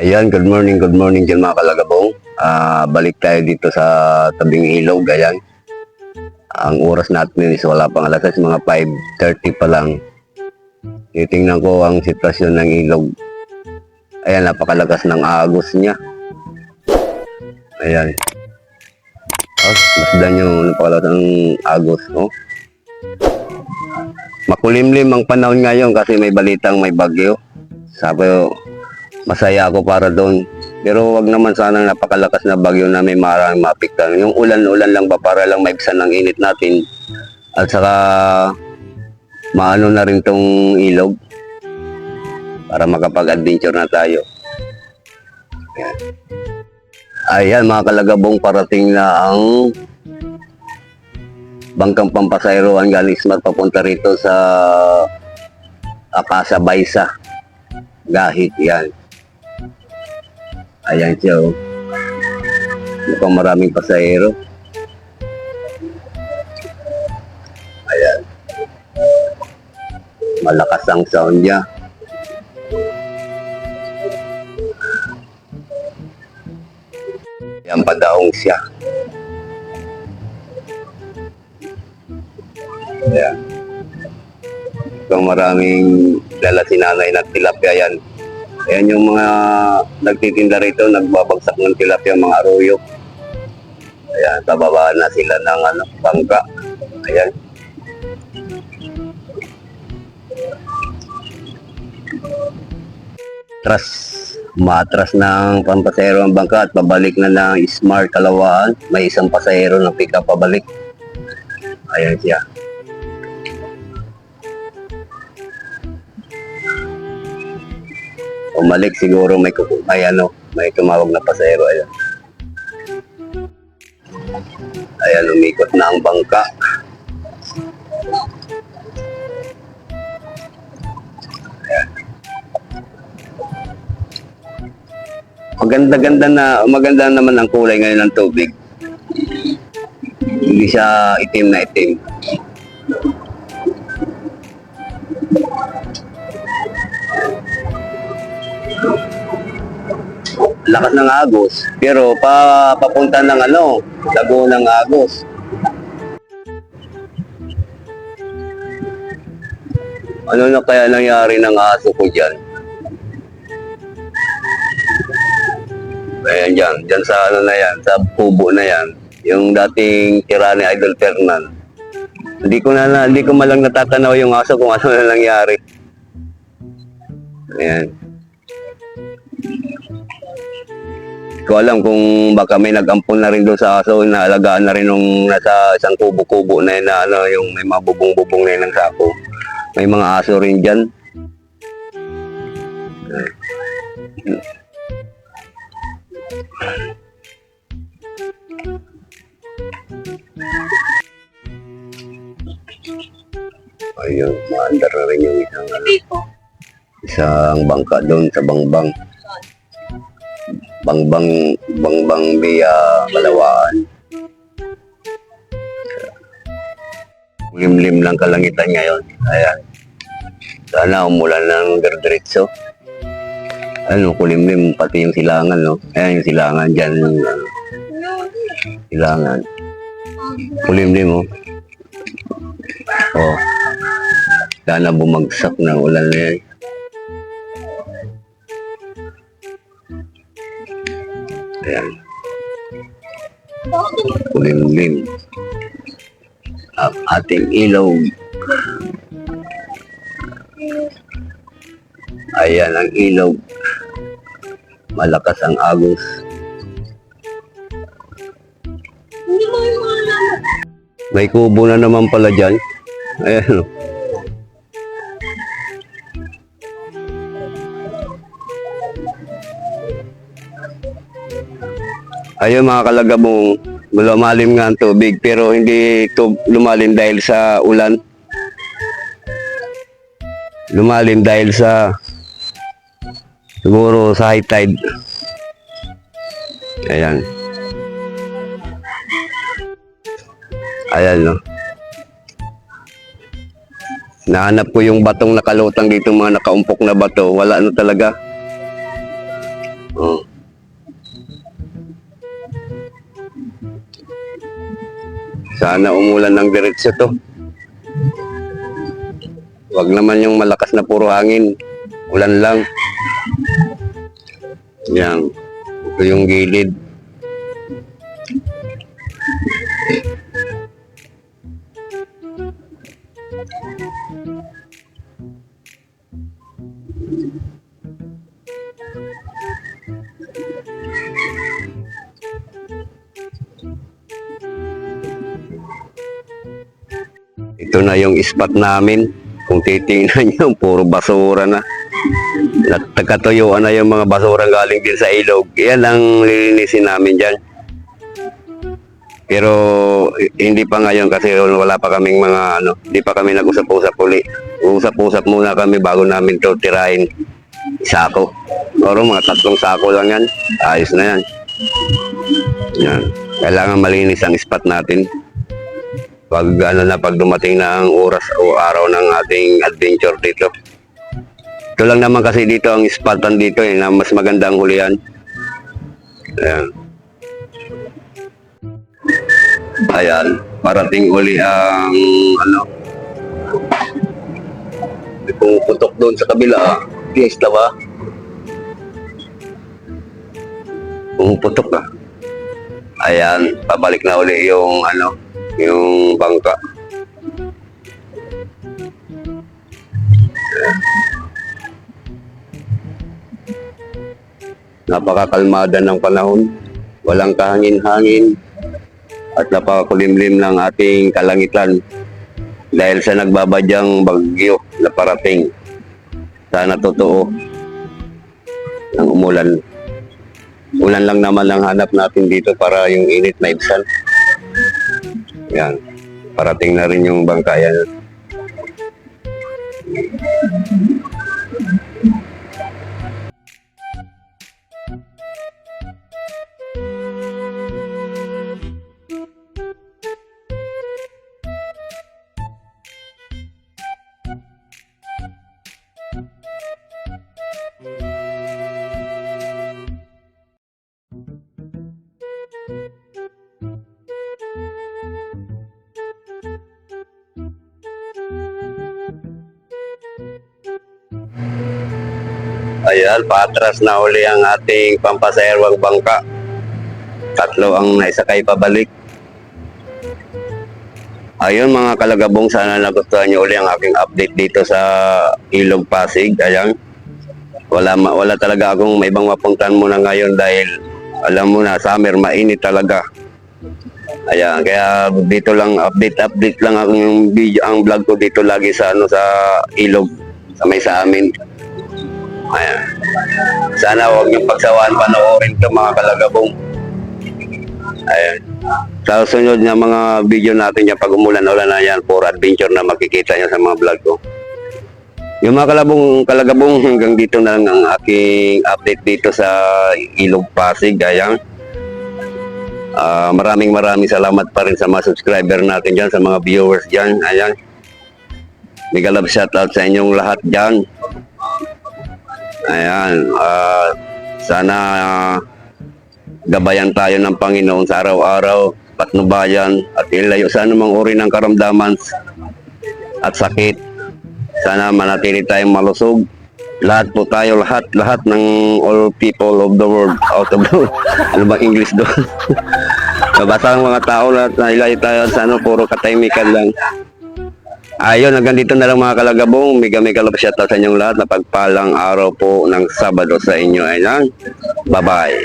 Ayan, good morning dyan mga kalagabong. Balik tayo dito sa tabing ilog, ayan. Ang oras natin is wala pang alas 6, mga 5:30 pa lang. Titingnan ko ang sitwasyon ng ilog. Ayan, napakalakas ng agos niya. Ayan. Masdan yung napakalakas ng agos, no? Makulimlim ang panahon ngayon kasi may balitang may bagyo. Sabi ko, masaya ako para doon. Pero wag naman sanang napakalakas na bagyo na may maraming mapiktan. Yung ulan-ulan lang ba para lang maibsan ng init natin. At saka maano na rin tong ilog para makapag-adventure na tayo. Ayan mga kalagabong, parating na ang bangkang pampasayroan galing Smart papunta rito sa Akasa Baysa. Gahit yan. Ayan siya, oh. Mukhang maraming pasahero. Ayan. Malakas ang sound niya. Ayan, padaong siya. Ayan. Mukhang maraming dala si nanay ng tilapia yan. Ayan yung mga nagtitinda rito, nagbabagsak ng tilapia, mga arroyo. Ayan, bababa na sila ng bangka. Ayan. Matras ng pampasahero ang bangka at pabalik na ng Smart Kalawaan. May isang pasahero na pick up pabalik. Ayan siya. Umalik siguro may tumawag na pasahero. Ayan. Ayan, umikot na ang bangka. Ayan. Maganda naman ang kulay ngayon ng tubig. Hindi siya itim na itim. Lakas ng agos, pero papunta ng Lagunang agos. Ano na kaya nangyari ng aso ko dyan? Ayan dyan sa sa kubo na yan, yung dating tira ni Idol Fernan. Hindi ko malang natatanaw yung aso kung ano na nangyari. Ayan. Ko alam kung baka may nag-ampon na rin doon sa aso, inaalagaan na rin nung nasa isang kubo-kubo na yun na yung may mga bubong-bubong na yun ng sako. May mga aso rin dyan. Ayun, maandar na rin yung isang bangka doon sa Bangbang. Bangbang via Kalawaan. Limlim lang kalangitan ngayon. Ayan. Sana umulan ng diretso. Kulimlim pati yung silangan, no? Ayan yung silangan dyan. Silangan. Kulimlim, oh. Oh. Sana bumagsak ng ulan na yan. Ayan. Kulimlim. Ang ating ilog. Ayan ang ilog. Malakas ang agos. May kubo na naman pala dyan. Ayan. Ayun mga kalagabong, lumalim nga ang tubig pero hindi lumalim dahil sa ulan. Lumalim dahil sa siguro sa high tide. Ayan. Ayan, no. Nahanap ko yung batong nakalutang dito, mga nakaumpok na bato. Wala na talaga. Oh. Sana umulan ng diretso to. Wag naman yung malakas na puro hangin. Ulan lang. Yan. Ito yung gilid. Ito na yung spot namin. Kung titingnan nyo, puro basura na. Nagkatuyuan na yung mga basura galing din sa ilog. Yan ang lilinisin namin dyan. Pero hindi pa ngayon kasi wala pa kaming mga hindi pa kami nag-usap-usap uli. Usap-usap muna kami bago namin to tirahin. Sako. Pero mga 3 sako lang yan. Ayos na yan. Yan. Kailangan malinis ang spot natin. Pag pag dumating na ang oras o araw ng ating adventure dito. Ito lang naman kasi dito ang spotan dito na mas magandang hulihan. Ayan. Ayan, parating uli ang kung putok doon sa kabila, fiesta ba? Pumuputok ka. Ayan, pabalik na uli yung yung bangka. Napakakalmada ng panahon. Walang kahangin-hangin at napakakulimlim ng ating kalangitan dahil sa nagbabadyang bagyo na parating. Sana totoo ng umulan. Ulan lang naman ang hanap natin dito para yung init na ibsan. Yan. Parating na rin yung bangka yan. Ayan, patras na uli ang ating pampasayarwang bangka. 3 ang naisakay pabalik. Ayun mga kalagabong, sana nagustuhan nyo uli ang aking update dito sa Ilog Pasig. Ayan, wala talaga akong may ibang mapuntahan muna ngayon dahil alam mo na, summer, mainit talaga. Ayan, kaya dito lang, update lang ang video, ang vlog ko dito lagi sa sa ilog, sa amin. Ayan. Sana huwag niyong pagsawaan panoorin ito mga kalagabong. Ayan. Sa sunod na mga video natin yan, pag umulan-ulan na yan, for adventure na makikita niyo sa mga vlog ko. Yung mga kalagabong, hanggang dito na lang ang aking update dito sa Ilog Pasig. Ayan. Maraming salamat pa rin sa mga subscriber natin dyan, sa mga viewers dyan. Ayan. Mega love shoutout sa inyong lahat dyan. Ayan, sana gabayan tayo ng Panginoon sa araw-araw, patnubayan at ilayo sa anumang uri ng karamdaman at sakit. Sana manatili tayong malusog. Lahat po tayo, lahat ng all people of the world, out of the world. Ano bang English doon? Basta ang mga tao lahat na ilayo tayo sa puro katahimikan lang. Ayun, hanggang dito na lang mga kalagabong. Mega love shoutout sa inyong lahat. Napagpalang araw po ng Sabado sa inyo. Ayan. Bye-bye.